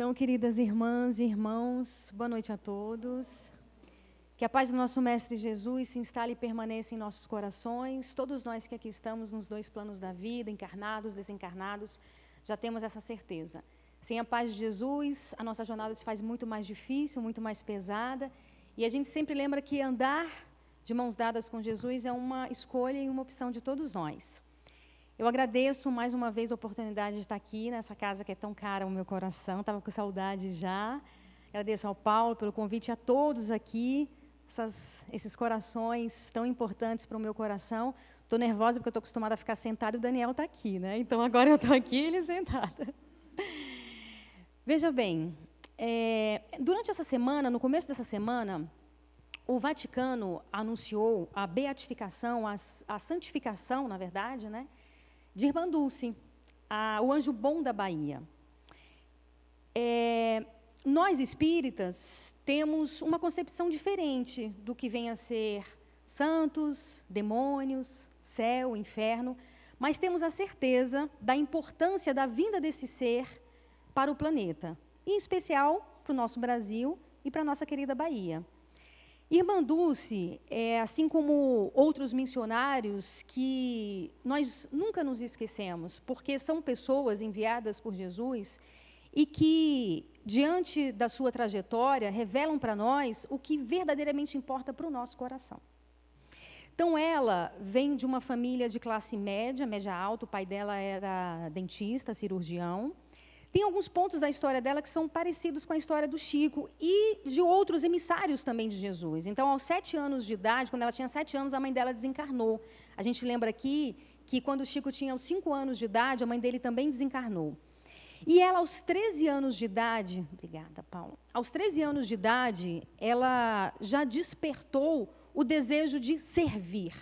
Então, queridas irmãs e irmãos, boa noite a todos. Que a paz do nosso Mestre Jesus se instale e permaneça em nossos corações. Todos nós que aqui estamos nos dois planos da vida, encarnados, desencarnados, já temos essa certeza. Sem a paz de Jesus, a nossa jornada se faz muito mais difícil, muito mais pesada. E a gente sempre lembra que andar de mãos dadas com Jesus é uma escolha e uma opção de todos nós. Eu agradeço mais uma vez a oportunidade de estar aqui nessa casa que é tão cara ao meu coração. Estava com saudade já. Agradeço ao Paulo pelo convite, a todos aqui, esses corações tão importantes para o meu coração. Estou nervosa porque eu estou acostumada a ficar sentada e o Daniel está aqui, né? Então agora eu estou aqui e ele sentada. Veja bem, durante essa semana, no começo dessa semana, o Vaticano anunciou a beatificação, a santificação, na verdade, né, de Irmã Dulce, o anjo bom da Bahia. Nós, espíritas, temos uma concepção diferente do que vem a ser santos, demônios, céu, inferno, mas temos a certeza da importância da vinda desse ser para o planeta, em especial para o nosso Brasil e para a nossa querida Bahia. Irmã Dulce, assim como outros missionários que nós nunca nos esquecemos, porque são pessoas enviadas por Jesus e que, diante da sua trajetória, revelam para nós o que verdadeiramente importa para o nosso coração. Então, ela vem de uma família de classe média, média alta, o pai dela era dentista, cirurgião. Tem alguns pontos da história dela que são parecidos com a história do Chico e de outros emissários também de Jesus. Então, aos 7 anos de idade, quando ela tinha 7 anos, a mãe dela desencarnou. A gente lembra aqui que quando o Chico tinha os 5 anos de idade, a mãe dele também desencarnou. E ela, aos 13 anos de idade, obrigada, Paula, aos 13 anos de idade, ela já despertou o desejo de servir,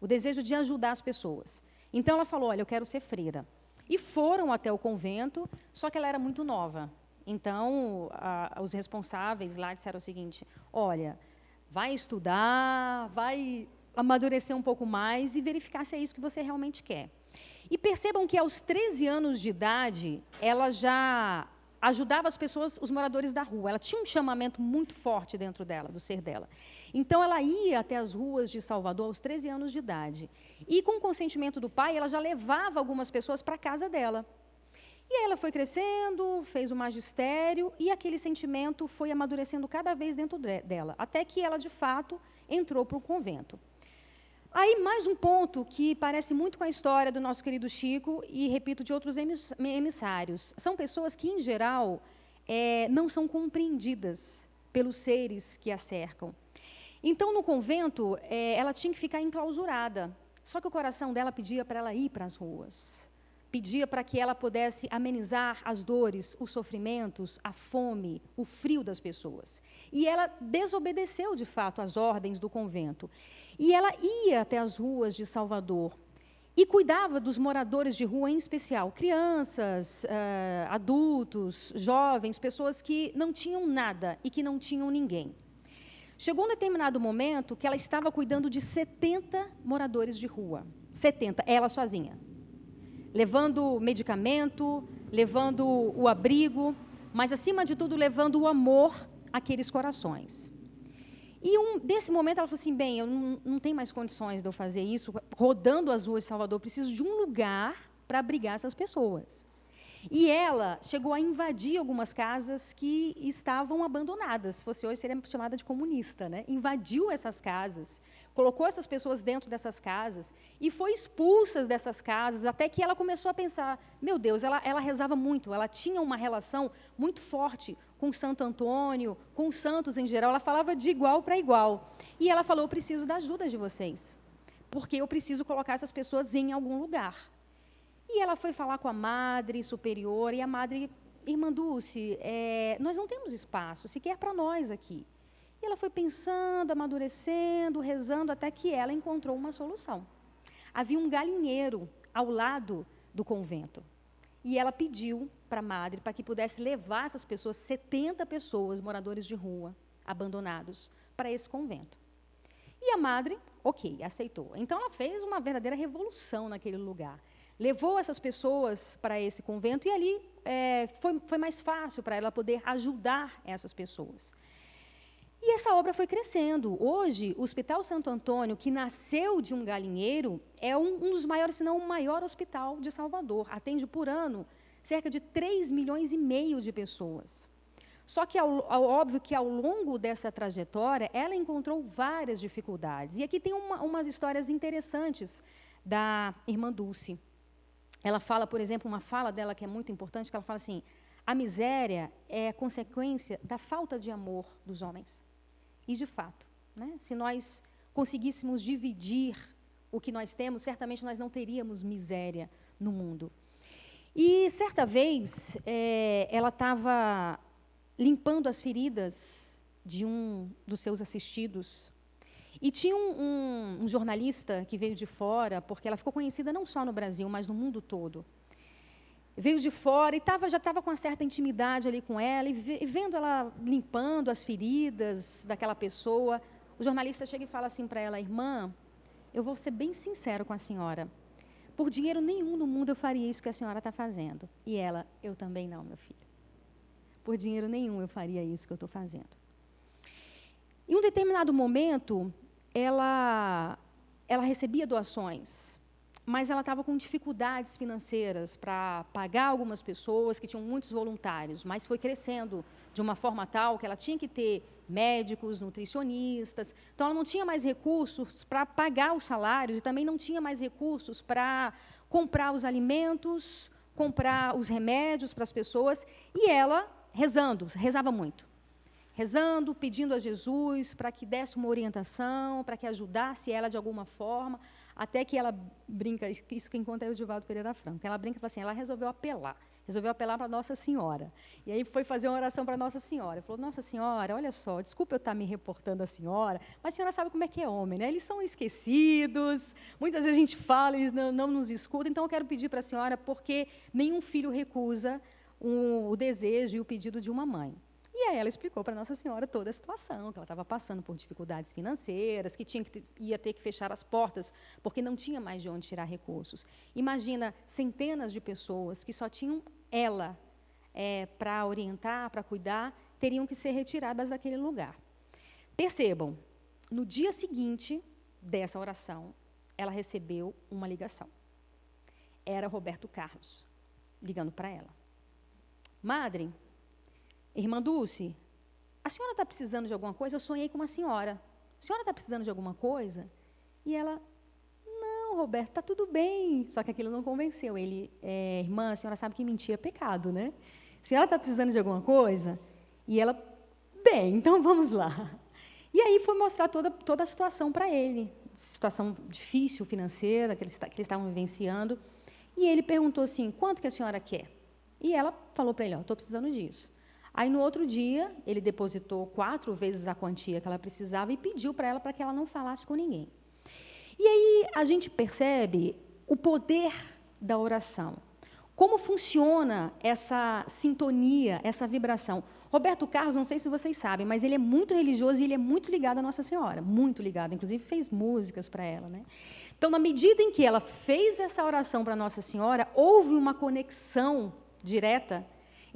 o desejo de ajudar as pessoas. Então, ela falou, olha, eu quero ser freira. E foram até o convento, só que ela era muito nova. Então, os responsáveis lá disseram o seguinte, olha, vai estudar, vai amadurecer um pouco mais e verificar se é isso que você realmente quer. E percebam que aos 13 anos de idade, ela já ajudava as pessoas, os moradores da rua. Ela tinha um chamamento muito forte dentro dela, do ser dela. Então, ela ia até as ruas de Salvador aos 13 anos de idade. E, com o consentimento do pai, ela já levava algumas pessoas para a casa dela. E aí ela foi crescendo, fez o magistério, e aquele sentimento foi amadurecendo cada vez dentro dela, até que ela, de fato, entrou para o convento. Aí, mais um ponto que parece muito com a história do nosso querido Chico, e, repito, de outros emissários. São pessoas que, em geral, não são compreendidas pelos seres que a cercam. Então, no convento, ela tinha que ficar enclausurada. Só que o coração dela pedia para ela ir para as ruas. Pedia para que ela pudesse amenizar as dores, os sofrimentos, a fome, o frio das pessoas. E ela desobedeceu, de fato, às ordens do convento. E ela ia até as ruas de Salvador e cuidava dos moradores de rua, em especial, crianças, adultos, jovens, pessoas que não tinham nada e que não tinham ninguém. Chegou um determinado momento que ela estava cuidando de 70 moradores de rua. 70, ela sozinha. Levando medicamento, levando o abrigo, mas, acima de tudo, levando o amor àqueles corações. E desse momento ela falou assim, bem, eu não tenho mais condições de eu fazer isso, rodando as ruas de Salvador, eu preciso de um lugar para abrigar essas pessoas. E ela chegou a invadir algumas casas que estavam abandonadas. Se fosse hoje, seria chamada de comunista, né? Invadiu essas casas, colocou essas pessoas dentro dessas casas e foi expulsa dessas casas, até que ela começou a pensar, meu Deus, ela rezava muito, ela tinha uma relação muito forte com Santo Antônio, com os santos em geral, ela falava de igual para igual. E ela falou, eu preciso da ajuda de vocês, porque eu preciso colocar essas pessoas em algum lugar. E ela foi falar com a madre superior, e a madre, Irmã Dulce, nós não temos espaço, sequer para nós aqui. E ela foi pensando, amadurecendo, rezando, até que ela encontrou uma solução. Havia um galinheiro ao lado do convento. E ela pediu para a madre, para que pudesse levar essas pessoas, 70 pessoas, moradores de rua, abandonados, para esse convento. E a madre, ok, aceitou. Então, ela fez uma verdadeira revolução naquele lugar. Levou essas pessoas para esse convento e ali foi mais fácil para ela poder ajudar essas pessoas. E essa obra foi crescendo. Hoje, o Hospital Santo Antônio, que nasceu de um galinheiro, é um dos maiores, se não o maior hospital de Salvador. Atende por ano cerca de 3,5 milhões de pessoas. Só que, óbvio que ao longo dessa trajetória, ela encontrou várias dificuldades. E aqui tem umas histórias interessantes da irmã Dulce. Ela fala, por exemplo, uma fala dela que é muito importante, que ela fala assim: a miséria é consequência da falta de amor dos homens. E, de fato, né, se nós conseguíssemos dividir o que nós temos, certamente nós não teríamos miséria no mundo. E, certa vez, ela estava limpando as feridas de um dos seus assistidos. E tinha um jornalista que veio de fora, porque ela ficou conhecida não só no Brasil, mas no mundo todo. Veio de fora e já estava com uma certa intimidade ali com ela, e vendo ela limpando as feridas daquela pessoa, o jornalista chega e fala assim para ela: irmã, eu vou ser bem sincero com a senhora, por dinheiro nenhum no mundo eu faria isso que a senhora está fazendo. E ela: eu também não, meu filho. Por dinheiro nenhum eu faria isso que eu estou fazendo. Em um determinado momento, ela recebia doações, mas ela estava com dificuldades financeiras para pagar algumas pessoas que tinham muitos voluntários, mas foi crescendo de uma forma tal que ela tinha que ter médicos, nutricionistas, então ela não tinha mais recursos para pagar os salários e também não tinha mais recursos para comprar os alimentos, comprar os remédios para as pessoas, e ela rezava muito. Rezando, pedindo a Jesus para que desse uma orientação, para que ajudasse ela de alguma forma, até que ela brinca, isso quem conta é o Divaldo Pereira Franco, ela brinca e fala assim, ela resolveu apelar para Nossa Senhora. E aí foi fazer uma oração para Nossa Senhora. Falou: Nossa Senhora, olha só, desculpa eu estar me reportando à senhora, mas a senhora sabe como é que é homem, né? Eles são esquecidos, muitas vezes a gente fala, eles não nos escutam, então eu quero pedir para a senhora, porque nenhum filho recusa o desejo e o pedido de uma mãe. E aí ela explicou para Nossa Senhora toda a situação, que ela estava passando por dificuldades financeiras, que ia ter que fechar as portas, porque não tinha mais de onde tirar recursos. Imagina, centenas de pessoas que só tinham ela para orientar, para cuidar, teriam que ser retiradas daquele lugar. Percebam, no dia seguinte dessa oração, ela recebeu uma ligação. Era Roberto Carlos, ligando para ela. Madre, irmã Dulce, a senhora está precisando de alguma coisa? Eu sonhei com uma senhora. A senhora está precisando de alguma coisa? E ela: não, Roberto, está tudo bem. Só que aquilo não convenceu. Ele: irmã, a senhora sabe que mentir é pecado, né? A senhora está precisando de alguma coisa? E ela: bem, então vamos lá. E aí foi mostrar toda a situação para ele, situação difícil financeira que eles estavam vivenciando. E ele perguntou assim: quanto que a senhora quer? E ela falou para ele: estou precisando disso. Aí, no outro dia, ele depositou 4 vezes a quantia que ela precisava e pediu para ela para que ela não falasse com ninguém. E aí a gente percebe o poder da oração. Como funciona essa sintonia, essa vibração. Roberto Carlos, não sei se vocês sabem, mas ele é muito religioso e ele é muito ligado à Nossa Senhora, muito ligado, inclusive fez músicas para ela, né? Então, na medida em que ela fez essa oração para Nossa Senhora, houve uma conexão direta.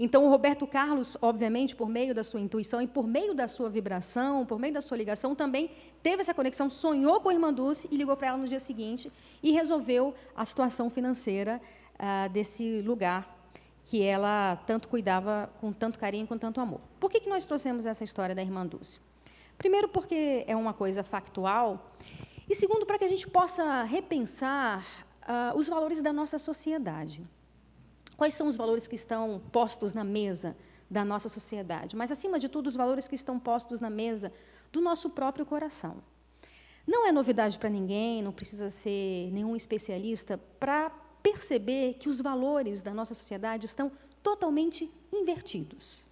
Então, o Roberto Carlos, obviamente, por meio da sua intuição e por meio da sua vibração, por meio da sua ligação, também teve essa conexão, sonhou com a irmã Dulce e ligou para ela no dia seguinte e resolveu a situação financeira desse lugar que ela tanto cuidava com tanto carinho, com tanto amor. Por que nós trouxemos essa história da irmã Dulce? Primeiro, porque é uma coisa factual, e segundo, para que a gente possa repensar os valores da nossa sociedade. Quais são os valores que estão postos na mesa da nossa sociedade? Mas, acima de tudo, os valores que estão postos na mesa do nosso próprio coração. Não é novidade para ninguém, não precisa ser nenhum especialista para perceber que os valores da nossa sociedade estão totalmente invertidos.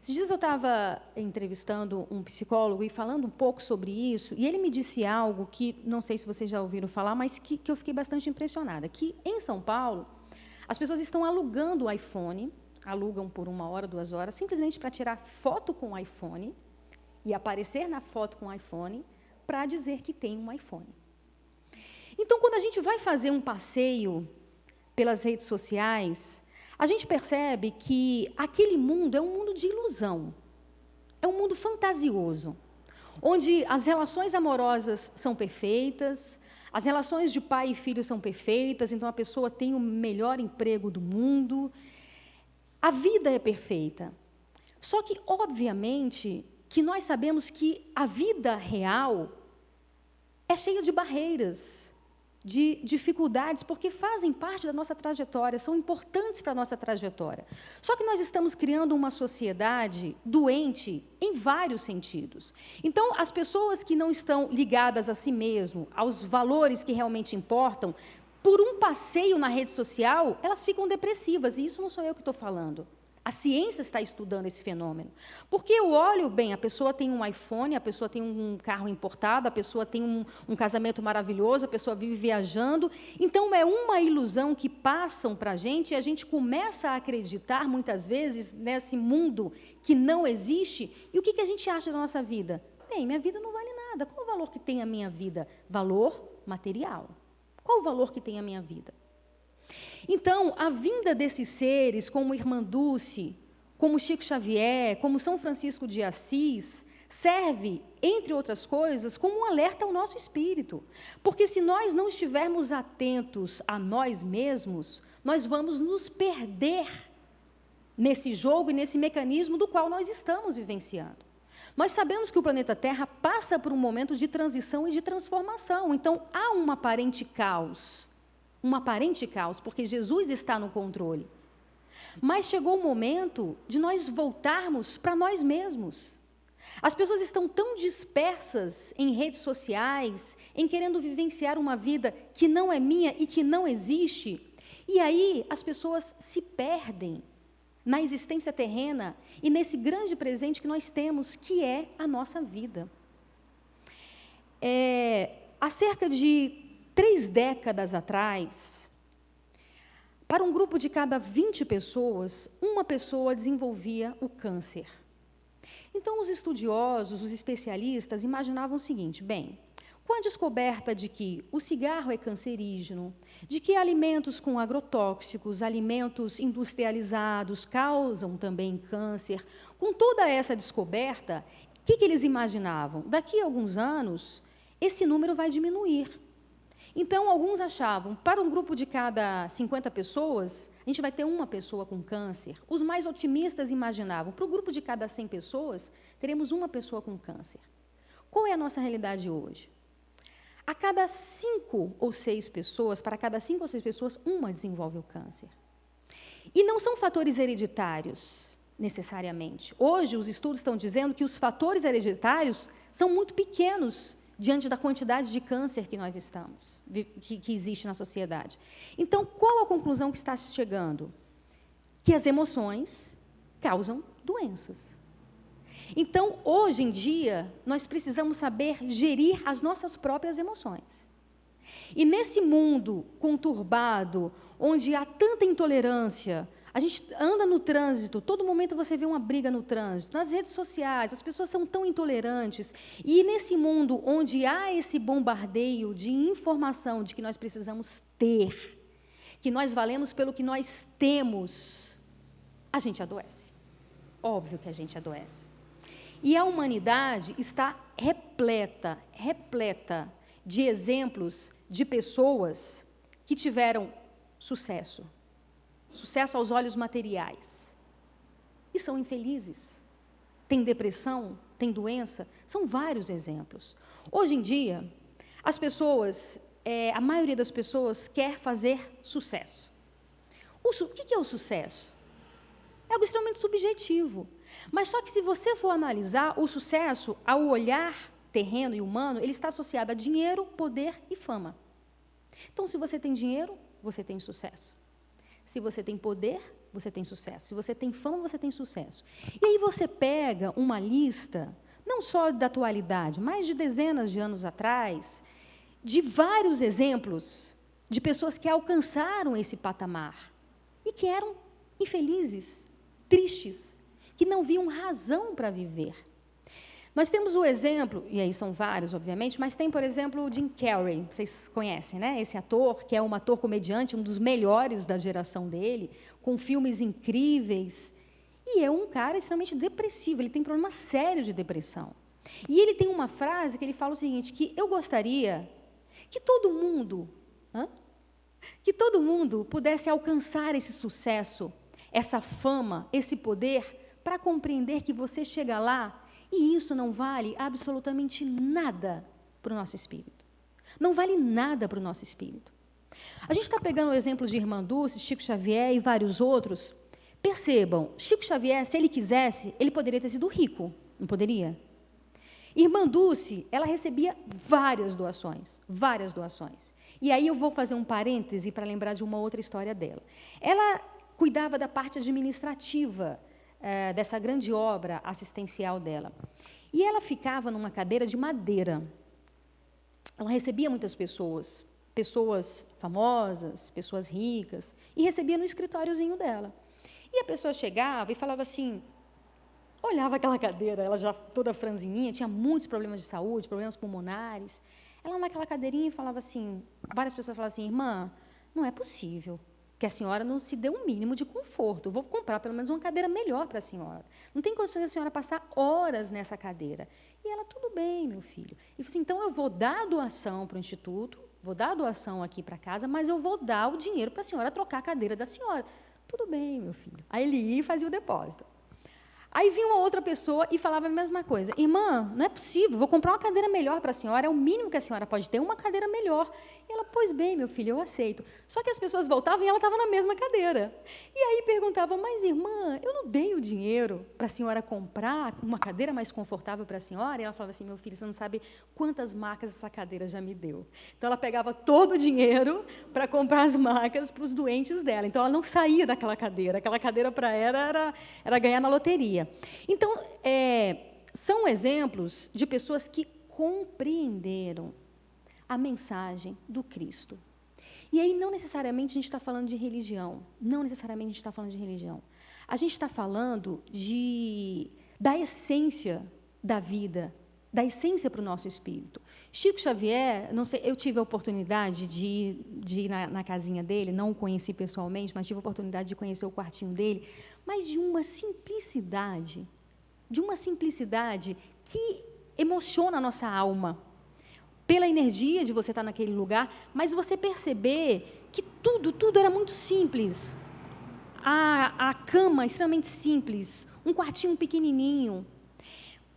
Esses dias eu estava entrevistando um psicólogo e falando um pouco sobre isso, e ele me disse algo que, não sei se vocês já ouviram falar, mas que eu fiquei bastante impressionada, que em São Paulo, as pessoas estão alugando o iPhone, alugam por 1 hora, 2 horas, simplesmente para tirar foto com o iPhone e aparecer na foto com o iPhone para dizer que tem um iPhone. Então, quando a gente vai fazer um passeio pelas redes sociais, a gente percebe que aquele mundo é um mundo de ilusão, é um mundo fantasioso, onde as relações amorosas são perfeitas, as relações de pai e filho são perfeitas, então a pessoa tem o melhor emprego do mundo, a vida é perfeita. Só que, obviamente, que nós sabemos que a vida real é cheia de barreiras, de dificuldades, porque fazem parte da nossa trajetória, são importantes para a nossa trajetória. Só que nós estamos criando uma sociedade doente em vários sentidos. Então, as pessoas que não estão ligadas a si mesmo, aos valores que realmente importam, por um passeio na rede social, elas ficam depressivas, e isso não sou eu que estou falando. A ciência está estudando esse fenômeno. Porque eu olho, bem, a pessoa tem um iPhone, a pessoa tem um carro importado, a pessoa tem um casamento maravilhoso, a pessoa vive viajando. Então, é uma ilusão que passam para a gente e a gente começa a acreditar, muitas vezes, nesse mundo que não existe. E o que a gente acha da nossa vida? Bem, minha vida não vale nada. Qual o valor que tem a minha vida? Valor material. Qual o valor que tem a minha vida? Então, a vinda desses seres, como Irmã Dulce, como Chico Xavier, como São Francisco de Assis, serve, entre outras coisas, como um alerta ao nosso espírito. Porque se nós não estivermos atentos a nós mesmos, nós vamos nos perder nesse jogo e nesse mecanismo do qual nós estamos vivenciando. Nós sabemos que o planeta Terra passa por um momento de transição e de transformação. Então, há um aparente caos, porque Jesus está no controle. Mas chegou o momento de nós voltarmos para nós mesmos. As pessoas estão tão dispersas em redes sociais, em querendo vivenciar uma vida que não é minha e que não existe. E aí as pessoas se perdem na existência terrena e nesse grande presente que nós temos, que é a nossa vida. Há cerca de 3 décadas atrás, para um grupo de cada 20 pessoas, uma pessoa desenvolvia o câncer. Então, os estudiosos, os especialistas, imaginavam o seguinte: bem, com a descoberta de que o cigarro é cancerígeno, de que alimentos com agrotóxicos, alimentos industrializados causam também câncer, com toda essa descoberta, o que eles imaginavam? Daqui a alguns anos, esse número vai diminuir. Então, alguns achavam, para um grupo de cada 50 pessoas, a gente vai ter uma pessoa com câncer. Os mais otimistas imaginavam, para o grupo de cada 100 pessoas, teremos uma pessoa com câncer. Qual é a nossa realidade hoje? A cada 5 ou 6 pessoas, para cada 5 ou 6 pessoas, uma desenvolve o câncer. E não são fatores hereditários, necessariamente. Hoje, os estudos estão dizendo que os fatores hereditários são muito pequenos diante da quantidade de câncer que nós estamos, que existe na sociedade. Então, qual a conclusão que está chegando? Que as emoções causam doenças. Então, hoje em dia, nós precisamos saber gerir as nossas próprias emoções. E nesse mundo conturbado, onde há tanta intolerância, a gente anda no trânsito, todo momento você vê uma briga no trânsito, nas redes sociais, as pessoas são tão intolerantes. E nesse mundo onde há esse bombardeio de informação de que nós precisamos ter, que nós valemos pelo que nós temos, a gente adoece. Óbvio que a gente adoece. E a humanidade está repleta de exemplos de pessoas que tiveram sucesso aos olhos materiais, e são infelizes, têm depressão, têm doença, são vários exemplos. Hoje em dia, as pessoas, a maioria das pessoas quer fazer sucesso. O que é o sucesso? É algo extremamente subjetivo, mas só que se você for analisar, o sucesso, ao olhar terreno e humano, ele está associado a dinheiro, poder e fama. Então, se você tem dinheiro, você tem sucesso. Se você tem poder, você tem sucesso. Se você tem fama, você tem sucesso. E aí você pega uma lista, não só da atualidade, mas de dezenas de anos atrás, de vários exemplos de pessoas que alcançaram esse patamar e que eram infelizes, tristes, que não viam razão para viver. Nós temos o exemplo, e aí são vários, obviamente, mas tem, por exemplo, o Jim Carrey, vocês conhecem, né? Esse ator, que é um ator comediante, um dos melhores da geração dele, com filmes incríveis, e é um cara extremamente depressivo, ele tem problema sério de depressão. E ele tem uma frase que ele fala o seguinte, que eu gostaria que todo mundo pudesse alcançar esse sucesso, essa fama, esse poder, para compreender que você chega lá e isso não vale absolutamente nada para o nosso espírito. Não vale nada para o nosso espírito. A gente está pegando o exemplo de Irmã Dulce, Chico Xavier e vários outros. Percebam, Chico Xavier, se ele quisesse, ele poderia ter sido rico, não poderia? Irmã Dulce, ela recebia várias doações. E aí eu vou fazer um parêntese para lembrar de uma outra história dela. Ela cuidava da parte administrativa dessa grande obra assistencial dela. E ela ficava numa cadeira de madeira. Ela recebia muitas pessoas, pessoas famosas, pessoas ricas, e recebia no escritóriozinho dela. E a pessoa chegava e falava assim, olhava aquela cadeira, ela já toda franzininha, tinha muitos problemas de saúde, problemas pulmonares. Ela naquela cadeirinha e falava assim, várias pessoas falavam assim, irmã, não é possível que a senhora não se dê um mínimo de conforto. Eu vou comprar pelo menos uma cadeira melhor para a senhora. Não tem condições da senhora passar horas nessa cadeira. E ela, tudo bem, meu filho. E falou assim, então eu vou dar a doação para o instituto, vou dar a doação aqui para casa, mas eu vou dar o dinheiro para a senhora trocar a cadeira da senhora. Tudo bem, meu filho. Aí ele ia e fazia o depósito. Aí vinha uma outra pessoa e falava a mesma coisa. Irmã, não é possível, vou comprar uma cadeira melhor para a senhora, é o mínimo que a senhora pode ter, uma cadeira melhor. E ela, pois bem, meu filho, eu aceito. Só que as pessoas voltavam e ela estava na mesma cadeira. E aí perguntavam, mas irmã, eu não dei o dinheiro para a senhora comprar uma cadeira mais confortável para a senhora? E ela falava assim, meu filho, você não sabe quantas macas essa cadeira já me deu. Então ela pegava todo o dinheiro para comprar as macas para os doentes dela. Então ela não saía daquela cadeira. Aquela cadeira para ela era ganhar na loteria. Então, são exemplos de pessoas que compreenderam a mensagem do Cristo. E aí, não necessariamente a gente está falando de religião. Não necessariamente a gente está falando de religião. A gente está falando da essência da vida, da essência para o nosso espírito. Chico Xavier, não sei, eu tive a oportunidade de ir na casinha dele, não o conheci pessoalmente, mas tive a oportunidade de conhecer o quartinho dele, mas de uma simplicidade que emociona a nossa alma, pela energia de você estar naquele lugar, mas você perceber que tudo era muito simples. A cama extremamente simples, um quartinho pequenininho.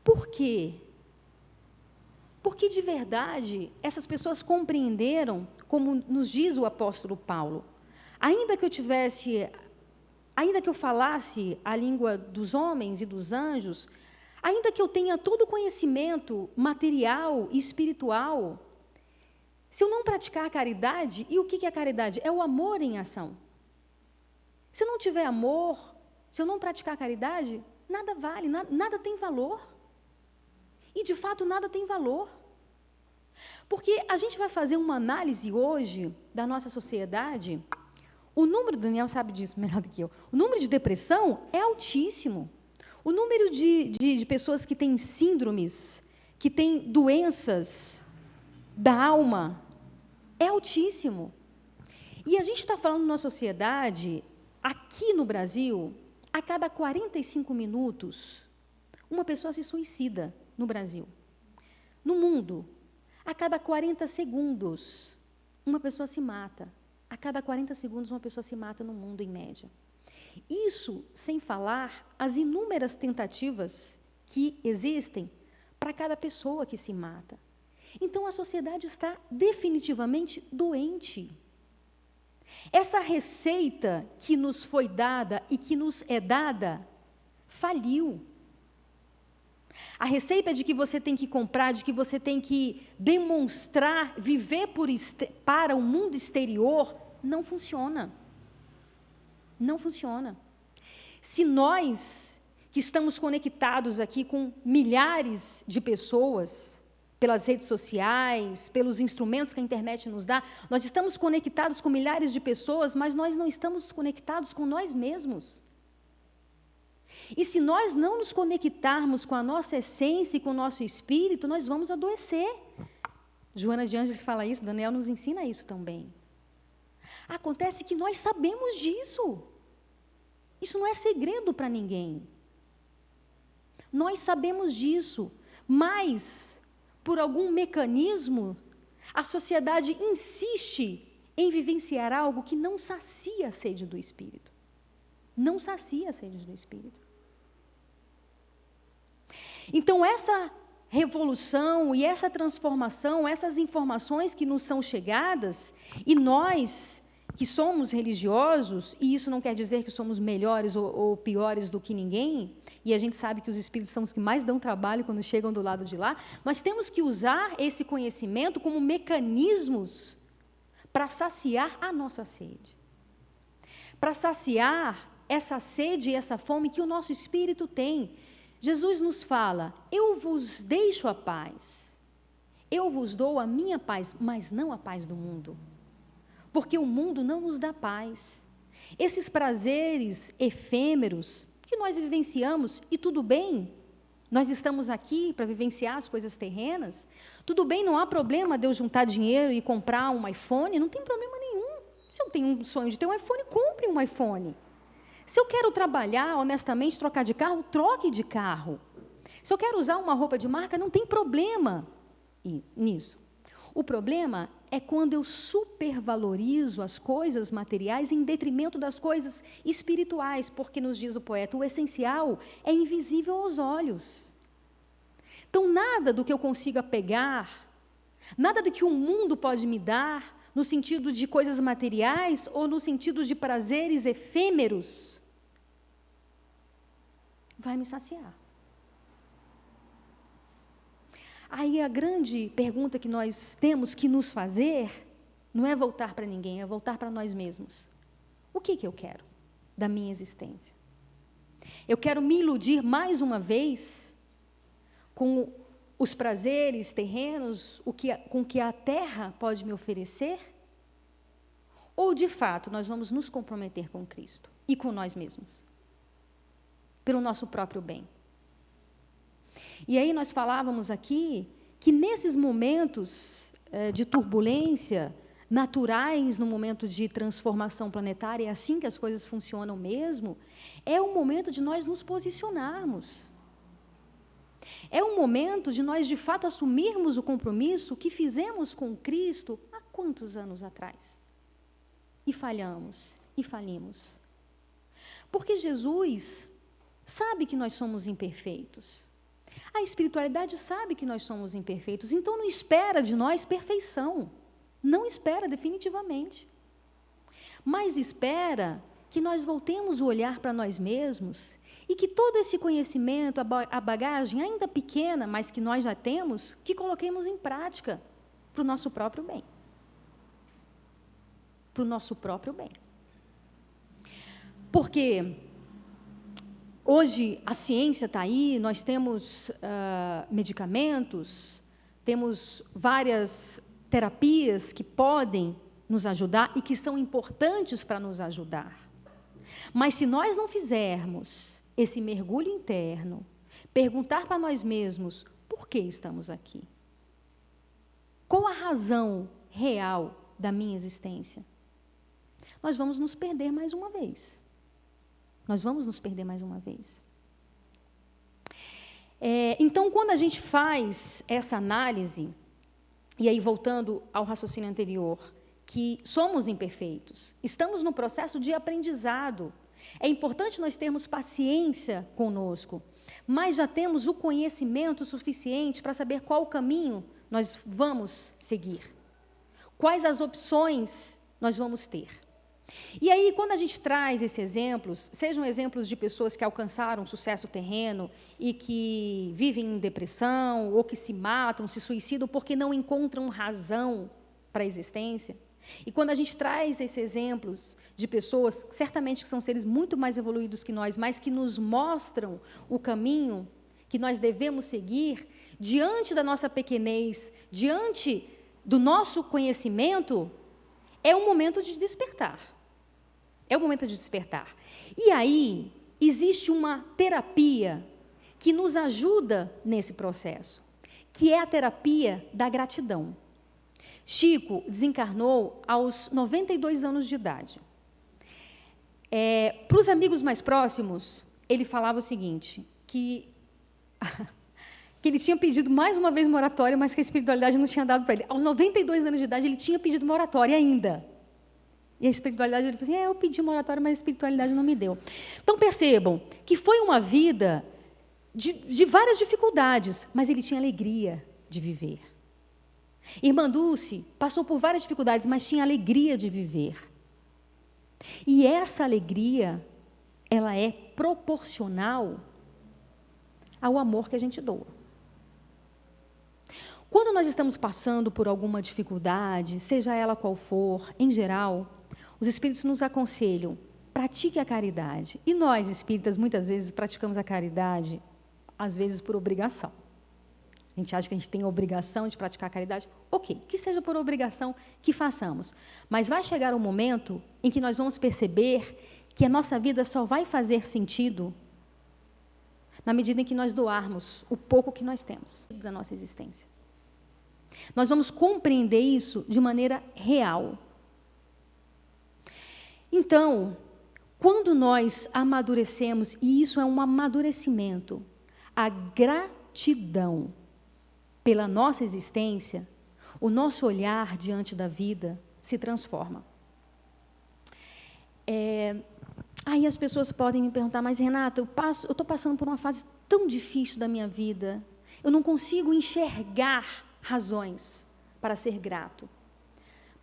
Por quê? Porque, de verdade, essas pessoas compreenderam, como nos diz o apóstolo Paulo, ainda que eu falasse a língua dos homens e dos anjos, ainda que eu tenha todo o conhecimento material e espiritual, se eu não praticar a caridade, e o que é a caridade? É o amor em ação. Se eu não tiver amor, se eu não praticar a caridade, nada vale, nada tem valor. E, de fato, nada tem valor. Porque a gente vai fazer uma análise hoje da nossa sociedade, o número, Daniel sabe disso melhor do que eu, o número de depressão é altíssimo. O número de pessoas que têm síndromes, que têm doenças da alma, é altíssimo. E a gente está falando numa sociedade, aqui no Brasil, a cada 45 minutos, uma pessoa se suicida no Brasil. No mundo, a cada 40 segundos, uma pessoa se mata. A cada 40 segundos, uma pessoa se mata no mundo, em média. Isso sem falar as inúmeras tentativas que existem para cada pessoa que se mata. Então, a sociedade está definitivamente doente. Essa receita que nos foi dada e que nos é dada, faliu. A receita de que você tem que comprar, de que você tem que demonstrar, viver para o mundo exterior, não funciona. Não funciona. Se nós, que estamos conectados aqui com milhares de pessoas, pelas redes sociais, pelos instrumentos que a internet nos dá, nós estamos conectados com milhares de pessoas, mas nós não estamos conectados com nós mesmos. E se nós não nos conectarmos com a nossa essência e com o nosso espírito, nós vamos adoecer. Joana de Ângeles fala isso, Daniel nos ensina isso também. Acontece que nós sabemos disso. Isso não é segredo para ninguém. Nós sabemos disso, mas, por algum mecanismo, a sociedade insiste em vivenciar algo que não sacia a sede do Espírito. Não sacia a sede do Espírito. Então, essa revolução e essa transformação, essas informações que nos são chegadas, e nós que somos religiosos, e isso não quer dizer que somos melhores ou piores do que ninguém, e a gente sabe que os espíritos são os que mais dão trabalho quando chegam do lado de lá, nós temos que usar esse conhecimento como mecanismos para saciar a nossa sede. Para saciar essa sede e essa fome que o nosso espírito tem. Jesus nos fala, eu vos deixo a paz, eu vos dou a minha paz, mas não a paz do mundo. Porque o mundo não nos dá paz. Esses prazeres efêmeros que nós vivenciamos, e tudo bem, nós estamos aqui para vivenciar as coisas terrenas, tudo bem, não há problema de eu juntar dinheiro e comprar um iPhone, não tem problema nenhum. Se eu tenho um sonho de ter um iPhone, compre um iPhone. Se eu quero trabalhar honestamente, trocar de carro, troque de carro. Se eu quero usar uma roupa de marca, não tem problema nisso. O problema é quando eu supervalorizo as coisas materiais em detrimento das coisas espirituais, porque, nos diz o poeta, o essencial é invisível aos olhos. Então, nada do que eu consiga pegar, nada do que o mundo pode me dar, no sentido de coisas materiais ou no sentido de prazeres efêmeros, vai me saciar. Aí a grande pergunta que nós temos que nos fazer não é voltar para ninguém, é voltar para nós mesmos. O que eu quero da minha existência? Eu quero me iludir mais uma vez com os prazeres terrenos, com que a terra pode me oferecer? Ou, de fato, nós vamos nos comprometer com Cristo e com nós mesmos, pelo nosso próprio bem? E aí nós falávamos aqui que nesses momentos de turbulência, naturais no momento de transformação planetária, é assim que as coisas funcionam mesmo, é o momento de nós nos posicionarmos. É o momento de nós, de fato, assumirmos o compromisso que fizemos com Cristo há quantos anos atrás? E falhamos, e falimos. Porque Jesus sabe que nós somos imperfeitos. A espiritualidade sabe que nós somos imperfeitos, então não espera de nós perfeição. Não espera definitivamente. Mas espera que nós voltemos o olhar para nós mesmos e que todo esse conhecimento, a bagagem ainda pequena, mas que nós já temos, que coloquemos em prática para o nosso próprio bem. Para o nosso próprio bem. Porque hoje a ciência está aí, nós temos medicamentos, temos várias terapias que podem nos ajudar e que são importantes para nos ajudar. Mas se nós não fizermos esse mergulho interno, perguntar para nós mesmos por que estamos aqui? Qual a razão real da minha existência? Nós vamos nos perder mais uma vez. Nós vamos nos perder mais uma vez. Então, quando a gente faz essa análise, e aí voltando ao raciocínio anterior, que somos imperfeitos, estamos no processo de aprendizado. É importante nós termos paciência conosco, mas já temos o conhecimento suficiente para saber qual o caminho nós vamos seguir, quais as opções nós vamos ter. E aí, quando a gente traz esses exemplos, sejam exemplos de pessoas que alcançaram sucesso terreno e que vivem em depressão, ou que se matam, se suicidam porque não encontram razão para a existência. E quando a gente traz esses exemplos de pessoas, certamente que são seres muito mais evoluídos que nós, mas que nos mostram o caminho que nós devemos seguir, diante da nossa pequenez, diante do nosso conhecimento, é um momento de despertar. É o momento de despertar. E aí, existe uma terapia que nos ajuda nesse processo, que é a terapia da gratidão. Chico desencarnou aos 92 anos de idade. Para os amigos mais próximos, ele falava o seguinte, que ele tinha pedido mais uma vez moratória, mas que a espiritualidade não tinha dado para ele. Aos 92 anos de idade, ele tinha pedido moratória ainda. E a espiritualidade, ele falou assim, eu pedi moratória, mas a espiritualidade não me deu. Então, percebam que foi uma vida de várias dificuldades, mas ele tinha alegria de viver. Irmã Dulce passou por várias dificuldades, mas tinha alegria de viver. E essa alegria, ela é proporcional ao amor que a gente doa. Quando nós estamos passando por alguma dificuldade, seja ela qual for, em geral, os espíritos nos aconselham, pratique a caridade. E nós, espíritas, muitas vezes praticamos a caridade, às vezes por obrigação. A gente acha que a gente tem a obrigação de praticar a caridade. Ok, que seja por obrigação, que façamos. Mas vai chegar um momento em que nós vamos perceber que a nossa vida só vai fazer sentido na medida em que nós doarmos o pouco que nós temos da nossa existência. Nós vamos compreender isso de maneira real. Então, quando nós amadurecemos, e isso é um amadurecimento, a gratidão pela nossa existência, o nosso olhar diante da vida se transforma. Aí as pessoas podem me perguntar, mas Renata, eu estou passando por uma fase tão difícil da minha vida, eu não consigo enxergar razões para ser grato.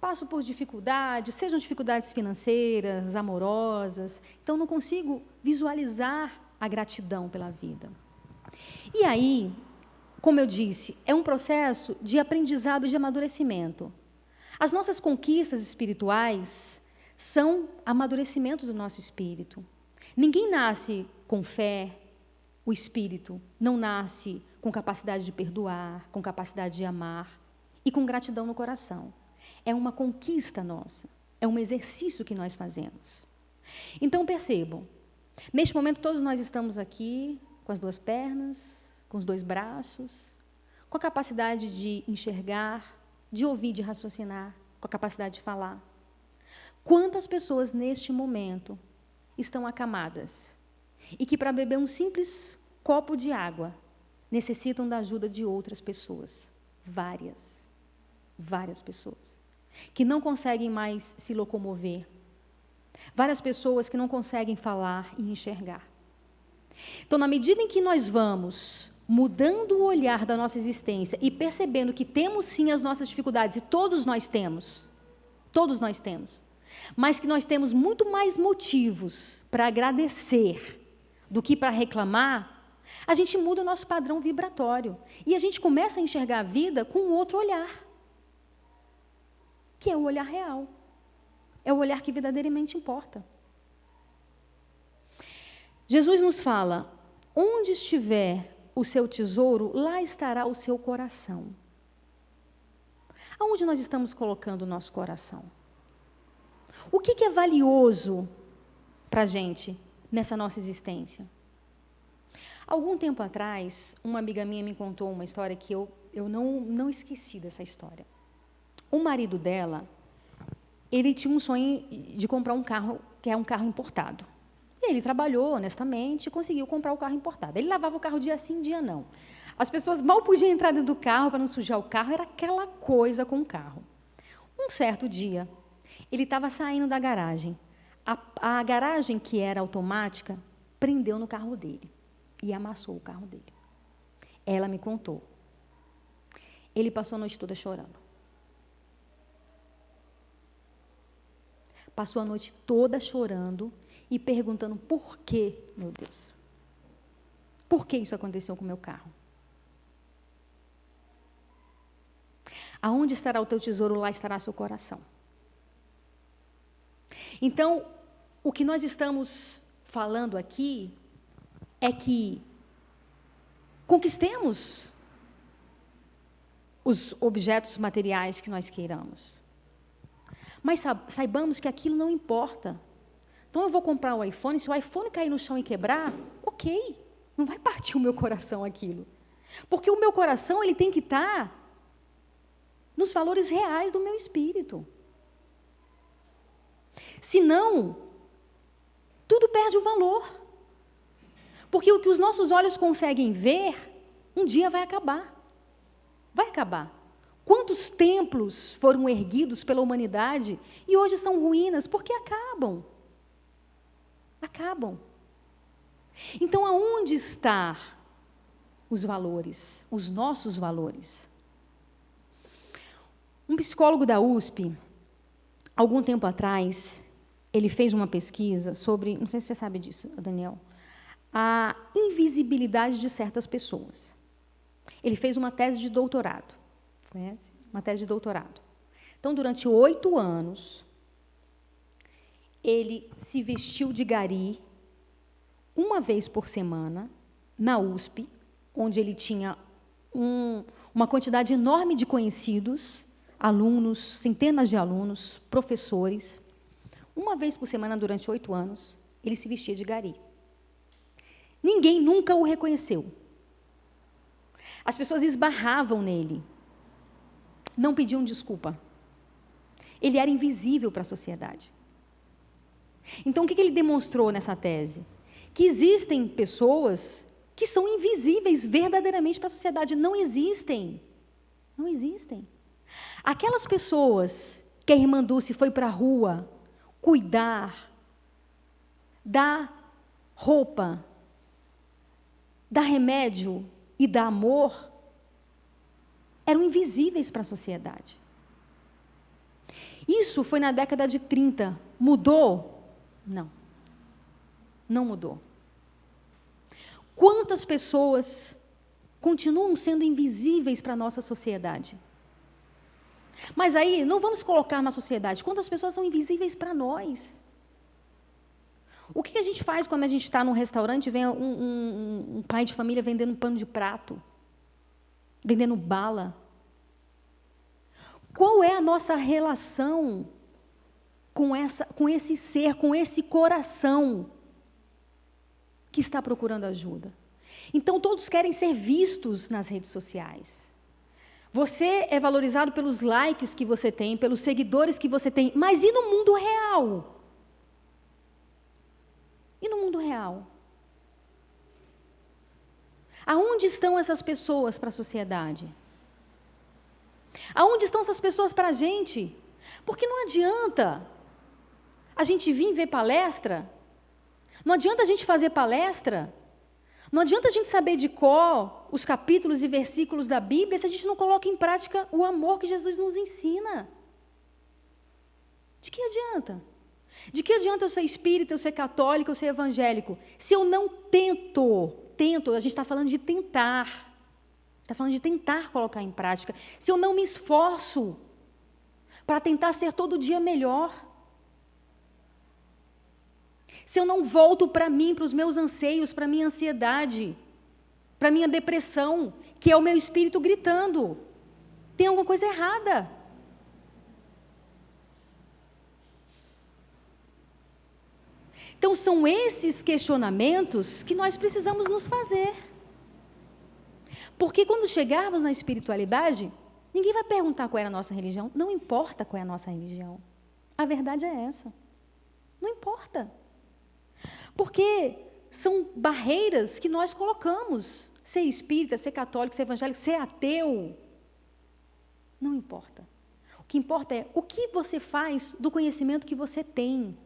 Passo por dificuldades, sejam dificuldades financeiras, amorosas, então não consigo visualizar a gratidão pela vida. E aí, como eu disse, é um processo de aprendizado e de amadurecimento. As nossas conquistas espirituais são amadurecimento do nosso espírito. Ninguém nasce com fé, o espírito não nasce com capacidade de perdoar, com capacidade de amar e com gratidão no coração. É uma conquista nossa, é um exercício que nós fazemos. Então, percebam, neste momento todos nós estamos aqui com as duas pernas, com os dois braços, com a capacidade de enxergar, de ouvir, de raciocinar, com a capacidade de falar. Quantas pessoas neste momento estão acamadas e que para beber um simples copo de água necessitam da ajuda de outras pessoas? Várias pessoas que não conseguem mais se locomover, várias pessoas que não conseguem falar e enxergar. Então, na medida em que nós vamos mudando o olhar da nossa existência e percebendo que temos sim as nossas dificuldades, e todos nós temos, mas que nós temos muito mais motivos para agradecer do que para reclamar, a gente muda o nosso padrão vibratório e a gente começa a enxergar a vida com um outro olhar, que é o olhar real, é o olhar que verdadeiramente importa. Jesus nos fala, onde estiver o seu tesouro, lá estará o seu coração. Aonde nós estamos colocando o nosso coração? O que é valioso para a gente nessa nossa existência? Algum tempo atrás, uma amiga minha me contou uma história que eu não esqueci dessa história. O marido dela, ele tinha um sonho de comprar um carro, que é um carro importado. E ele trabalhou honestamente e conseguiu comprar o carro importado. Ele lavava o carro dia sim, dia não. As pessoas mal podiam entrar dentro do carro para não sujar o carro, era aquela coisa com o carro. Um certo dia, ele estava saindo da garagem. A garagem, que era automática, prendeu no carro dele e amassou o carro dele. Ela me contou. Ele passou a noite toda chorando. Passou a noite toda chorando e perguntando por quê, meu Deus. Por que isso aconteceu com o meu carro? Aonde estará o teu tesouro, lá estará seu coração. Então, o que nós estamos falando aqui é que conquistemos os objetos materiais que nós queiramos. Mas saibamos que aquilo não importa. Então eu vou comprar o iPhone, se o iPhone cair no chão e quebrar, ok, não vai partir o meu coração aquilo. Porque o meu coração, ele tem que estar nos valores reais do meu espírito. Senão, tudo perde o valor. Porque o que os nossos olhos conseguem ver, um dia vai acabar. Vai acabar. Quantos templos foram erguidos pela humanidade e hoje são ruínas? Porque acabam. Acabam. Então, aonde estão os valores, os nossos valores? Um psicólogo da USP, algum tempo atrás, ele fez uma pesquisa sobre, não sei se você sabe disso, Daniel, a invisibilidade de certas pessoas. Ele fez uma tese de doutorado. Conhece? Uma tese de doutorado. Então, durante 8 anos, ele se vestiu de gari uma vez por semana, na USP, onde ele tinha uma quantidade enorme de conhecidos, alunos, centenas de alunos, professores. Uma vez por semana, durante 8 anos, ele se vestia de gari. Ninguém nunca o reconheceu. As pessoas esbarravam nele. Não pediam desculpa. Ele era invisível para a sociedade. Então, o que ele demonstrou nessa tese? Que existem pessoas que são invisíveis verdadeiramente para a sociedade. Não existem. Não existem. Aquelas pessoas que a irmã Dulce foi para a rua cuidar, dar roupa, dar remédio e dar amor, eram invisíveis para a sociedade. Isso foi na década de 30. Mudou? Não. Não mudou. Quantas pessoas continuam sendo invisíveis para a nossa sociedade? Mas aí, não vamos colocar na sociedade. Quantas pessoas são invisíveis para nós? O que a gente faz quando a gente está num restaurante e vem um pai de família vendendo um pano de prato? Vendendo bala? Qual é a nossa relação com esse ser, com esse coração que está procurando ajuda? Então, todos querem ser vistos nas redes sociais. Você é valorizado pelos likes que você tem, pelos seguidores que você tem, mas e no mundo real? E no mundo real? Aonde estão essas pessoas para a sociedade? Aonde estão essas pessoas para a gente? Porque não adianta a gente vir ver palestra, não adianta a gente fazer palestra, não adianta a gente saber de cor os capítulos e versículos da Bíblia se a gente não coloca em prática o amor que Jesus nos ensina. De que adianta? De que adianta eu ser espírita, eu ser católico, eu ser evangélico, se eu não tento, a gente está falando de tentar, está falando de tentar colocar em prática, se eu não me esforço para tentar ser todo dia melhor, se eu não volto para mim, para os meus anseios, para a minha ansiedade, para a minha depressão, que é o meu espírito gritando, tem alguma coisa errada. Então, são esses questionamentos que nós precisamos nos fazer. Porque quando chegarmos na espiritualidade, ninguém vai perguntar qual é a nossa religião, não importa qual é a nossa religião. A verdade é essa. Não importa. Porque são barreiras que nós colocamos. Ser espírita, ser católico, ser evangélico, ser ateu. Não importa. O que importa é o que você faz do conhecimento que você tem.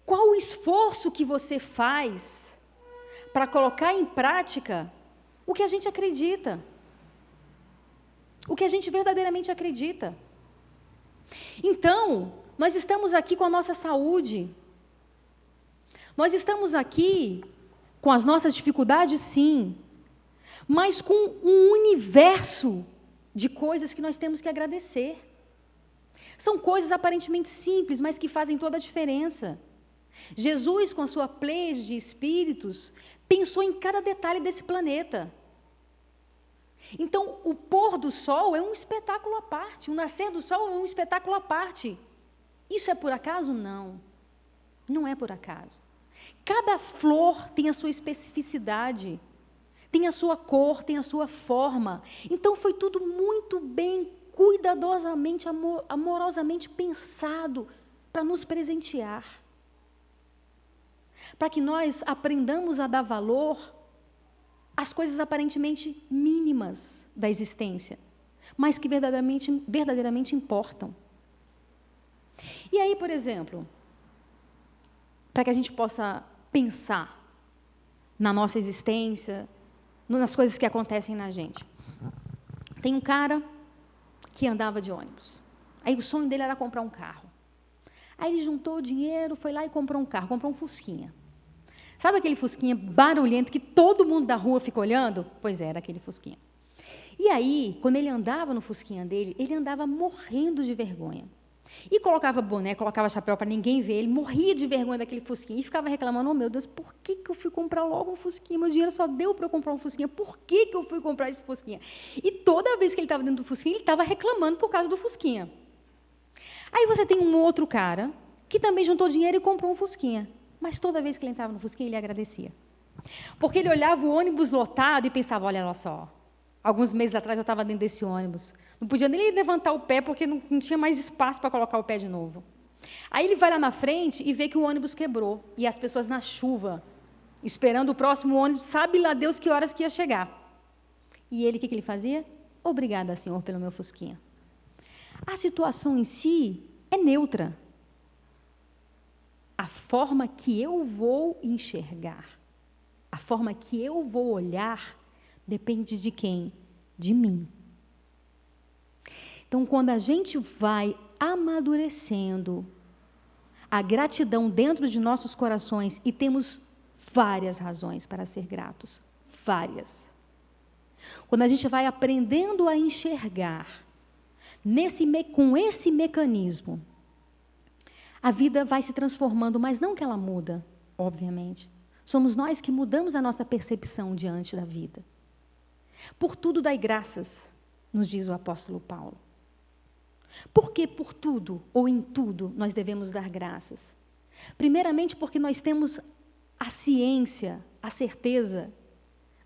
Qual o esforço que você faz para colocar em prática o que a gente acredita? O que a gente verdadeiramente acredita? Então, nós estamos aqui com a nossa saúde. Nós estamos aqui com as nossas dificuldades, sim, mas com um universo de coisas que nós temos que agradecer. São coisas aparentemente simples, mas que fazem toda a diferença. Jesus, com a sua pleiade de espíritos, pensou em cada detalhe desse planeta. Então, o pôr do sol é um espetáculo à parte, o nascer do sol é um espetáculo à parte. Isso é por acaso? Não. Não é por acaso. Cada flor tem a sua especificidade, tem a sua cor, tem a sua forma. Então foi tudo muito bem, cuidadosamente, amorosamente pensado para nos presentear. Para que nós aprendamos a dar valor às coisas aparentemente mínimas da existência, mas que verdadeiramente importam. E aí, por exemplo, para que a gente possa pensar na nossa existência, nas coisas que acontecem na gente. Tem um cara que andava de ônibus. Aí o sonho dele era comprar um carro. Aí ele juntou o dinheiro, foi lá e comprou um carro, comprou um Fusquinha. Sabe aquele Fusquinha barulhento que todo mundo da rua fica olhando? Pois era aquele Fusquinha. E aí, quando ele andava no Fusquinha dele, ele andava morrendo de vergonha. E colocava boné, colocava chapéu para ninguém ver, ele morria de vergonha daquele Fusquinha e ficava reclamando, oh meu Deus, por que eu fui comprar logo um Fusquinha? Meu dinheiro só deu para eu comprar um Fusquinha, por que eu fui comprar esse Fusquinha? E toda vez que ele estava dentro do Fusquinha, ele estava reclamando por causa do Fusquinha. Aí você tem um outro cara que também juntou dinheiro e comprou um Fusquinha, mas toda vez que ele entrava no Fusquinha, ele agradecia. Porque ele olhava o ônibus lotado e pensava, olha só, alguns meses atrás eu estava dentro desse ônibus, não podia nem levantar o pé porque não tinha mais espaço para colocar o pé de novo. Aí ele vai lá na frente e vê que o ônibus quebrou. E as pessoas na chuva, esperando o próximo ônibus, sabe lá Deus que horas que ia chegar. E ele, o que ele fazia? Obrigada, Senhor, pelo meu Fusquinha. A situação em si é neutra. A forma que eu vou enxergar, a forma que eu vou olhar, depende de quem? De mim. Então, quando a gente vai amadurecendo a gratidão dentro de nossos corações, e temos várias razões para ser gratos, várias. Quando a gente vai aprendendo a enxergar com esse mecanismo, a vida vai se transformando, mas não que ela muda, obviamente. Somos nós que mudamos a nossa percepção diante da vida. Por tudo dai graças, nos diz o apóstolo Paulo. Por que por tudo ou em tudo nós devemos dar graças? Primeiramente porque nós temos a ciência, a certeza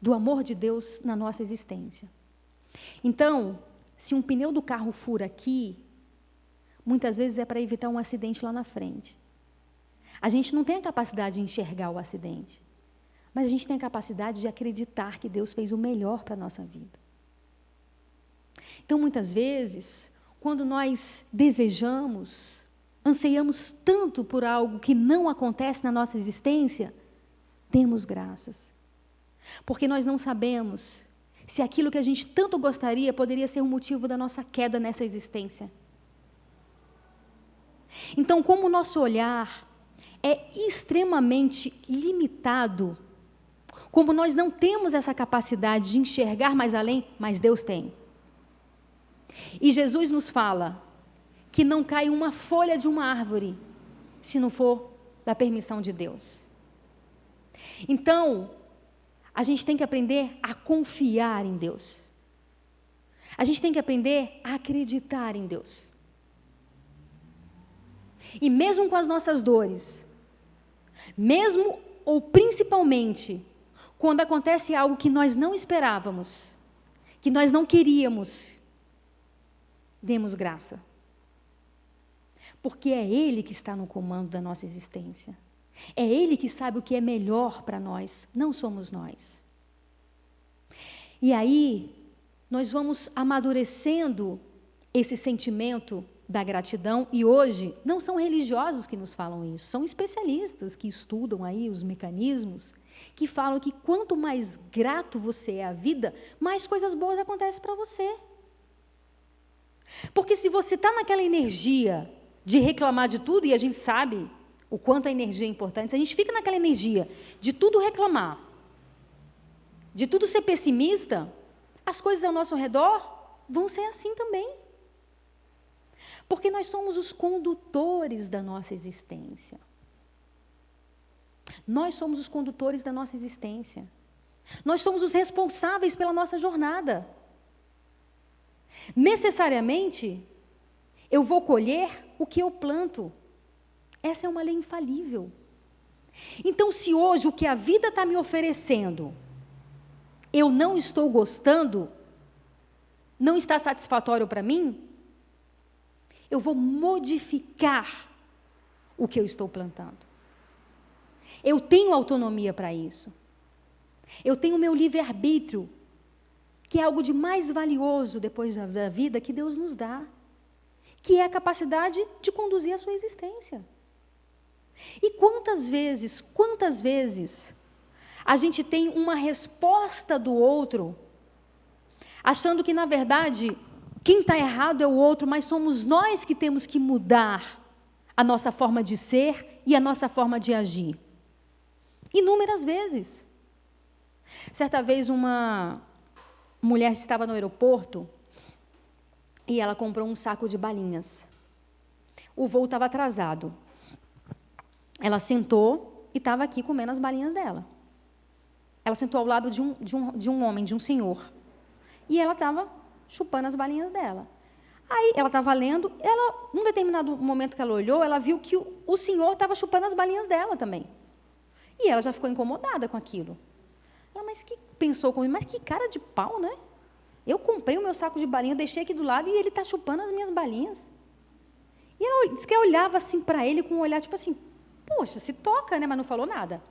do amor de Deus na nossa existência. Então, se um pneu do carro fura aqui, muitas vezes é para evitar um acidente lá na frente. A gente não tem a capacidade de enxergar o acidente, mas a gente tem a capacidade de acreditar que Deus fez o melhor para a nossa vida. Então, muitas vezes, quando nós desejamos, anseiamos tanto por algo que não acontece na nossa existência, demos graças. Porque nós não sabemos se aquilo que a gente tanto gostaria poderia ser o motivo da nossa queda nessa existência. Então, como o nosso olhar é extremamente limitado, como nós não temos essa capacidade de enxergar mais além, mas Deus tem. E Jesus nos fala que não cai uma folha de uma árvore se não for da permissão de Deus. Então, a gente tem que aprender a confiar em Deus. A gente tem que aprender a acreditar em Deus. E mesmo com as nossas dores, mesmo ou principalmente quando acontece algo que nós não esperávamos, que nós não queríamos, demos graça. Porque é Ele que está no comando da nossa existência. É Ele que sabe o que é melhor para nós, não somos nós. E aí, nós vamos amadurecendo esse sentimento da gratidão, e hoje não são religiosos que nos falam isso, são especialistas que estudam aí os mecanismos, que falam que quanto mais grato você é à vida, mais coisas boas acontecem para você. Porque se você está naquela energia de reclamar de tudo, e a gente sabe o quanto a energia é importante, se a gente fica naquela energia de tudo reclamar, de tudo ser pessimista, as coisas ao nosso redor vão ser assim também. Porque nós somos os condutores da nossa existência. Nós somos os condutores da nossa existência. Nós somos os responsáveis pela nossa jornada. Necessariamente, Eu vou colher o que eu planto. Essa é uma lei infalível. Então, se hoje o que a vida está me oferecendo, eu não estou gostando, não está satisfatório para mim, eu vou modificar o que eu estou plantando. Eu tenho autonomia para isso. Eu tenho o meu livre-arbítrio, que é algo de mais valioso depois da vida que Deus nos dá, que é a capacidade de conduzir a sua existência. E quantas vezes a gente tem uma resposta do outro, achando que, na verdade, quem está errado é o outro, mas somos nós que temos que mudar a nossa forma de ser e a nossa forma de agir. Inúmeras vezes. Certa vez, uma mulher estava no aeroporto e ela comprou um saco de balinhas. O voo estava atrasado. Ela sentou e estava aqui comendo as balinhas dela. Ela sentou ao lado de um homem, de um senhor. E ela estava chupando as balinhas dela. Aí ela estava lendo, num determinado momento que ela olhou, ela viu que o senhor estava chupando as balinhas dela também. E ela já ficou incomodada com aquilo. Ela, pensou comigo, mas que cara de pau, né? Eu comprei o meu saco de balinha, deixei aqui do lado e ele está chupando as minhas balinhas. E ela disse que ela olhava assim para ele com um olhar tipo assim, poxa, se toca, né? Mas não falou nada.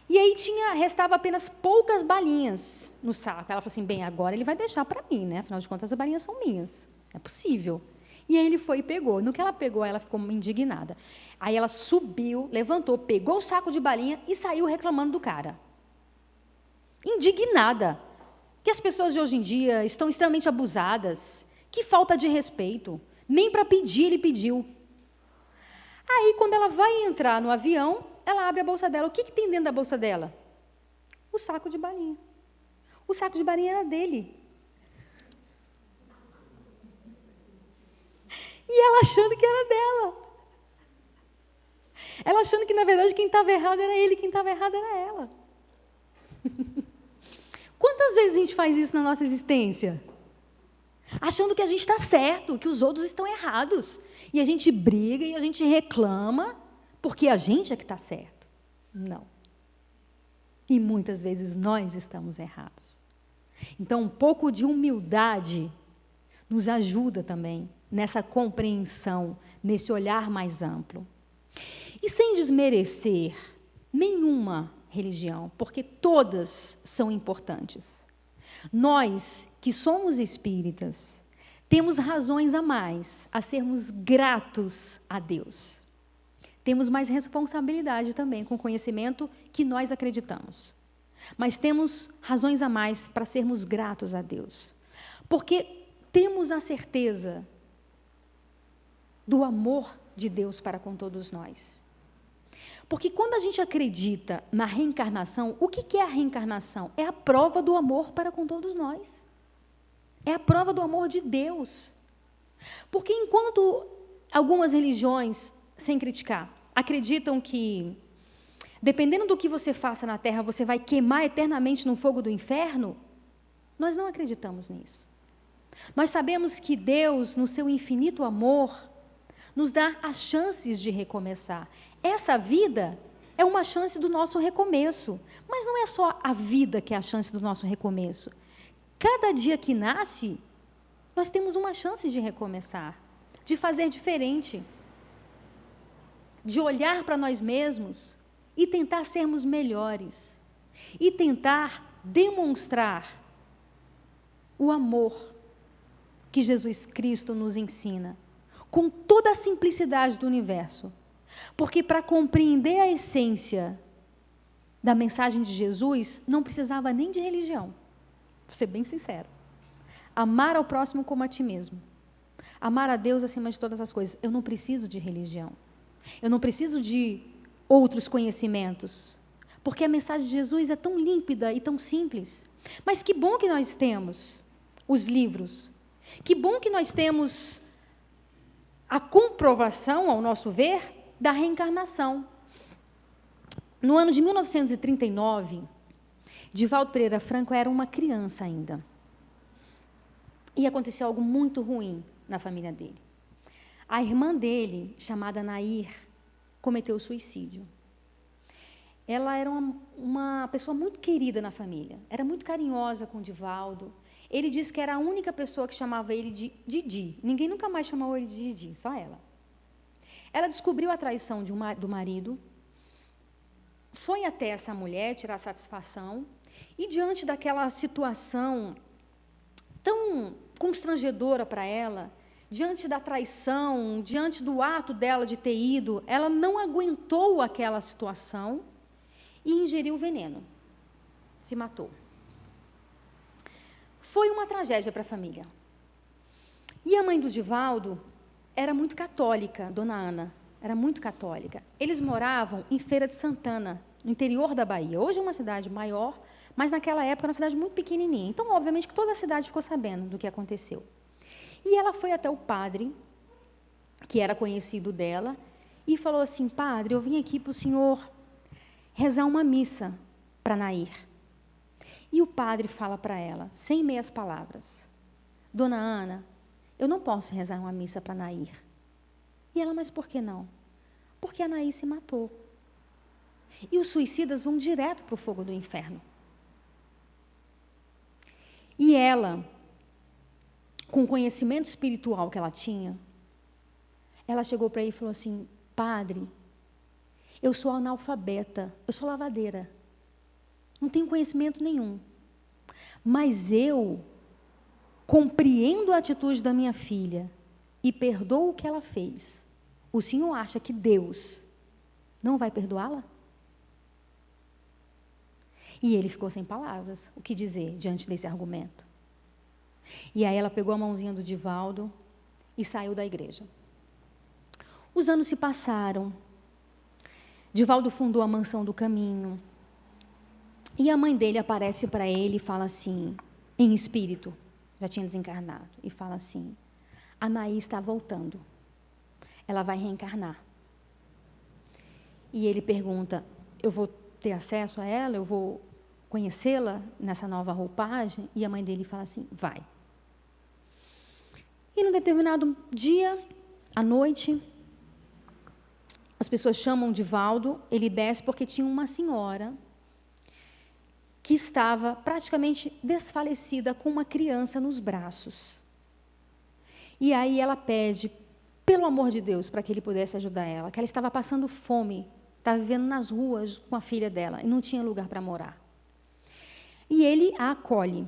E aí restava apenas poucas balinhas no saco. Ela falou assim, bem, agora ele vai deixar para mim, né? Afinal de contas, as balinhas são minhas. É possível. E aí ele foi e pegou. No que ela pegou, ela ficou indignada. Aí ela subiu, levantou, pegou o saco de balinha e saiu reclamando do cara. Indignada. Que as pessoas de hoje em dia estão extremamente abusadas. Que falta de respeito. Nem para pedir ele pediu. Aí, quando ela vai entrar no avião, ela abre a bolsa dela. O que tem dentro da bolsa dela? O saco de balinha. O saco de balinha era dele. E ela achando que era dela. Ela achando que, na verdade, quem estava errado era ele, quem estava errado era ela. Quantas vezes a gente faz isso na nossa existência? Achando que a gente está certo, que os outros estão errados. E a gente briga e a gente reclama porque a gente é que está certo. Não. E muitas vezes nós estamos errados. Então, um pouco de humildade nos ajuda também nessa compreensão, nesse olhar mais amplo. E sem desmerecer nenhuma religião, porque todas são importantes. Nós, que somos espíritas, temos razões a mais a sermos gratos a Deus. Temos mais responsabilidade também com o conhecimento que nós acreditamos. Mas temos razões a mais para sermos gratos a Deus. Porque temos a certeza do amor de Deus para com todos nós. Porque quando a gente acredita na reencarnação, o que é a reencarnação? É a prova do amor para com todos nós. É a prova do amor de Deus. Porque enquanto algumas religiões, sem criticar, acreditam que, dependendo do que você faça na Terra, você vai queimar eternamente no fogo do inferno, nós não acreditamos nisso. Nós sabemos que Deus, no seu infinito amor, nos dá as chances de recomeçar. Essa vida é uma chance do nosso recomeço. Mas não é só a vida que é a chance do nosso recomeço. Cada dia que nasce, nós temos uma chance de recomeçar, de fazer diferente, de olhar para nós mesmos e tentar sermos melhores. E tentar demonstrar o amor que Jesus Cristo nos ensina, com toda a simplicidade do universo. Porque para compreender a essência da mensagem de Jesus, não precisava nem de religião. Vou ser bem sincero. Amar ao próximo como a ti mesmo. Amar a Deus acima de todas as coisas. Eu não preciso de religião. Eu não preciso de outros conhecimentos. Porque a mensagem de Jesus é tão límpida e tão simples. Mas que bom que nós temos os livros. Que bom que nós temos a comprovação, ao nosso ver, da reencarnação. No ano de 1939, Divaldo Pereira Franco era uma criança ainda. E aconteceu algo muito ruim na família dele. a irmã dele, chamada Nair, cometeu suicídio. Ela era uma pessoa muito querida na família, era muito carinhosa com o Divaldo. Ele disse que era a única pessoa que chamava ele de Didi. Ninguém nunca mais chamou ele de Didi, só ela. Ela descobriu a traição do marido, foi até essa mulher tirar satisfação, e diante daquela situação tão constrangedora para ela, diante da traição, diante do ato dela de ter ido, ela não aguentou aquela situação e ingeriu veneno. Se matou. Foi uma tragédia para a família. E a mãe do Divaldo era muito católica, Dona Ana, era muito católica. Eles moravam em Feira de Santana, no interior da Bahia. Hoje é uma cidade maior, mas naquela época era uma cidade muito pequenininha. Então, obviamente, que toda a cidade ficou sabendo do que aconteceu. E ela foi até o padre, que era conhecido dela, e falou assim: padre, eu vim aqui para o senhor rezar uma missa para Nair. E o padre fala para ela, sem meias palavras: Dona Ana, eu não posso rezar uma missa para Nair. E ela: mas por que não? Porque a Nair se matou. E os suicidas vão direto para o fogo do inferno. E ela, com o conhecimento espiritual que ela tinha, ela chegou para ele e falou assim: padre, eu sou analfabeta, eu sou lavadeira, não tenho conhecimento nenhum, mas eu compreendo a atitude da minha filha e perdoo o que ela fez. O senhor acha que Deus não vai perdoá-la? E ele ficou sem palavras, o que dizer diante desse argumento. E aí ela pegou a mãozinha do Divaldo e saiu da igreja. Os anos se passaram. Divaldo fundou a Mansão do Caminho. E a mãe dele aparece para ele e fala assim, em espírito, já tinha desencarnado, e fala assim: a Nair está voltando, ela vai reencarnar. E ele pergunta: eu vou ter acesso a ela? Eu vou conhecê-la nessa nova roupagem? E a mãe dele fala assim: vai. E num determinado dia, à noite, as pessoas chamam Divaldo, ele desce porque tinha uma senhora que estava praticamente desfalecida com uma criança nos braços. E aí ela pede, pelo amor de Deus, para que ele pudesse ajudar ela, que ela estava passando fome, estava vivendo nas ruas com a filha dela e não tinha lugar para morar. E ele a acolhe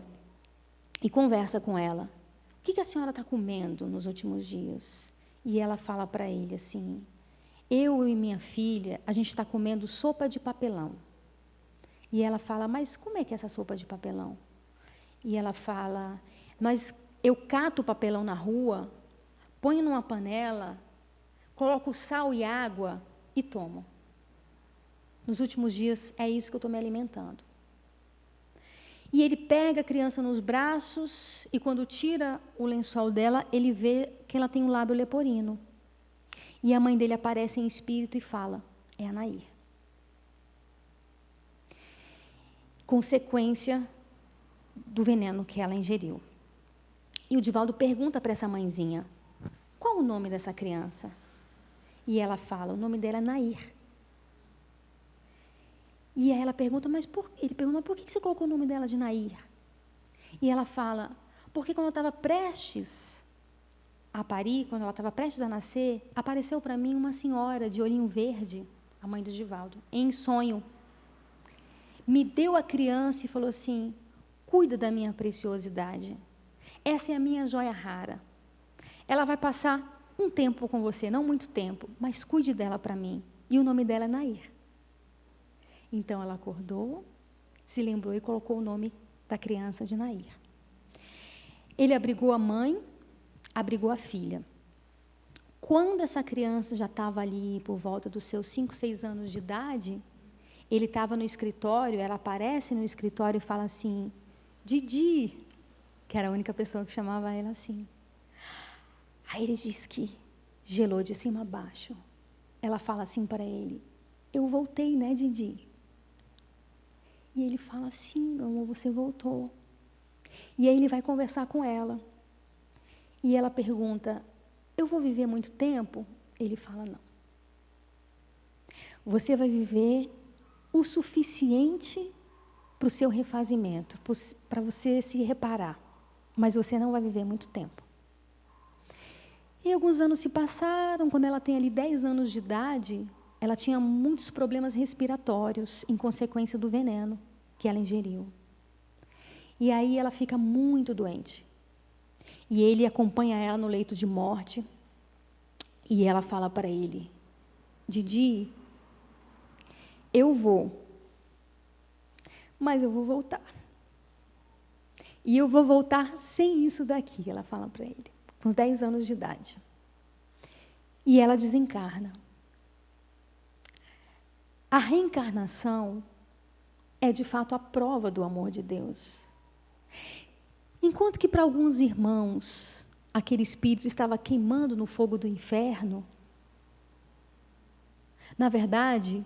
e conversa com ela. O que a senhora está comendo nos últimos dias? E ela fala para ele assim: eu e minha filha, a gente está comendo sopa de papelão. E ela fala: mas como é que é essa sopa de papelão? E ela fala: eu cato o papelão na rua, ponho numa panela, coloco sal e água e tomo. Nos últimos dias é isso que eu estou me alimentando. E ele pega a criança nos braços e quando tira o lençol dela, ele vê que ela tem um lábio leporino. E a mãe dele aparece em espírito e fala: é a Nair. Consequência do veneno que ela ingeriu. E o Divaldo pergunta para essa mãezinha: qual o nome dessa criança? E ela fala: o nome dela é Nair. E aí ela pergunta: ele pergunta, por que você colocou o nome dela de Nair? E ela fala: porque quando eu estava prestes a parir, quando ela estava prestes a nascer, apareceu para mim uma senhora de olhinho verde, a mãe do Divaldo, em sonho. Me deu a criança e falou assim: cuida da minha preciosidade. Essa é a minha joia rara. Ela vai passar um tempo com você, não muito tempo, mas cuide dela para mim. E o nome dela é Nair. Então ela acordou, se lembrou e colocou o nome da criança de Nair. Ele abrigou a mãe, abrigou a filha. Quando essa criança já estava ali por volta dos seus 5, 6 anos de idade, ele estava no escritório, ela aparece no escritório e fala assim: Didi, que era a única pessoa que chamava ela assim. Aí ele diz que gelou de cima a baixo. Ela fala assim para ele: eu voltei, né, Didi? E ele fala assim: meu amor, você voltou. E aí ele vai conversar com ela. E ela pergunta: eu vou viver muito tempo? Ele fala, não. Você vai viver o suficiente para o seu refazimento, para você se reparar, mas você não vai viver muito tempo. E alguns anos se passaram, quando ela tem ali 10 anos de idade, ela tinha muitos problemas respiratórios em consequência do veneno que ela ingeriu. E aí ela fica muito doente. E ele acompanha ela no leito de morte, e ela fala para ele, Didi, eu vou, mas eu vou voltar. E eu vou voltar sem isso daqui, ela fala para ele, com 10 anos de idade. E ela desencarna. A reencarnação é, de fato, a prova do amor de Deus. Enquanto que para alguns irmãos, aquele espírito estava queimando no fogo do inferno, na verdade,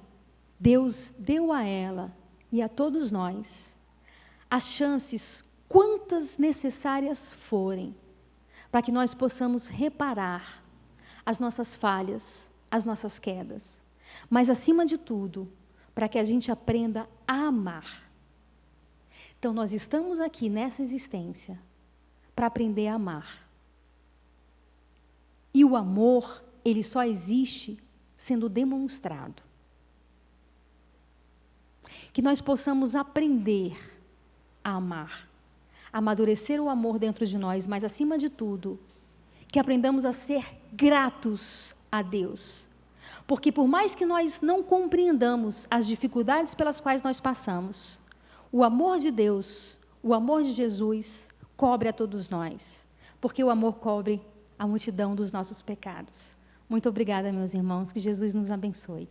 Deus deu a ela e a todos nós as chances, quantas necessárias forem, para que nós possamos reparar as nossas falhas, as nossas quedas. Mas, acima de tudo, para que a gente aprenda a amar. Então, nós estamos aqui nessa existência para aprender a amar. E o amor, ele só existe sendo demonstrado. Que nós possamos aprender a amar, amadurecer o amor dentro de nós, mas, acima de tudo, que aprendamos a ser gratos a Deus. Porque por mais que nós não compreendamos as dificuldades pelas quais nós passamos, o amor de Deus, o amor de Jesus, cobre a todos nós. Porque o amor cobre a multidão dos nossos pecados. Muito obrigada, meus irmãos, que Jesus nos abençoe.